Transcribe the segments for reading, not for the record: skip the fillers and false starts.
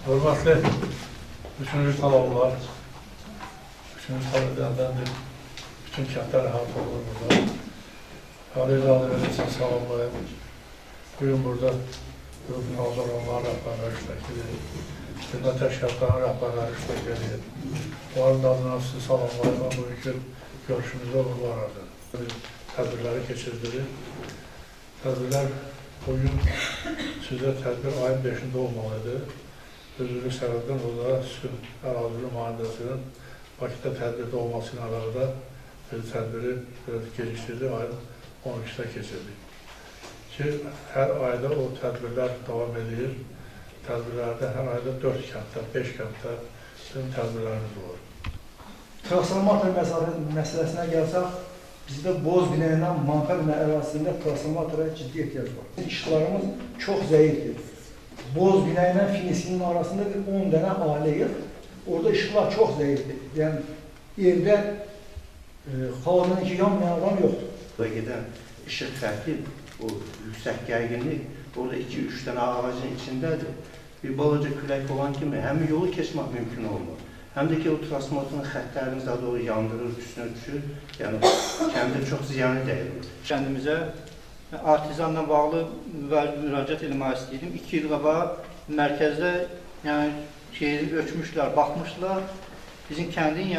Hörmətli üçüncü talablar, üçüncü talablardandır. Bütün kəndlər əhatə olur burada. Ali için salamlayım. Bugün burada Qrup Nazır onların rəhbərləri iştirak edir. Xidmət təşkilatlarının rəhbərləri iştirak edir. Onların adına sizi salamlayım. Bugünkü görüşümüzdə uğurlar arzulayım. Tədbirləri keçirdirir. Tədbirlər bugün sizə tədbir ayın 5-də olmalıdır. Özürlük səbəbdən o da sülh ərazili nümayəndəsinin Bakıda tədbirdə olması ilə əlaqədə tədbiri gecikdirdi, ayın 12-də keçirdik. Ki, hər ayda o tədbirlər davam edir. Tədbirlərdə hər ayda 4 kənddə, 5 kənddə bizim tədbirlərimiz olur. Transformator məsələsinə gəlsək, bizdə Boz binayla Manka binayı ərazisində transformatora ciddi ehtiyac var. İşçilərimiz çox zəifdir. Boz binayla Finisinin arasında bir 10 dənə ailə yer. Orada işıqlar çox zəifdir. Yəni, yerdə xalanın ki, yanmayan adam yoxdur. Burada gedən işıq xətti, o yüksək gərginlik, orada 2-3 dənə ağacın içindədir. Bir balaca külək olan kimi həm yolu keçmək mümkün olmur. Həm də ki, o transformatorun xəttlərini daha doğru yandırır, üstünə düşür. Yəni, kəndə çox ziyanı dəyir. Kəndimizə artizanla bağlı müraciət etmək istəyirdim. 2 il qabaq mərkəzdə ölçmüşlər, baxmışlar. Bizim kəndin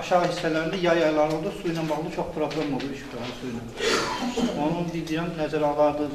aşağı hissələrində yay aylarında su ilə bağlı çox problem olur, işıqların su ilə. Onun deyəcəm, nəzərə alardıq.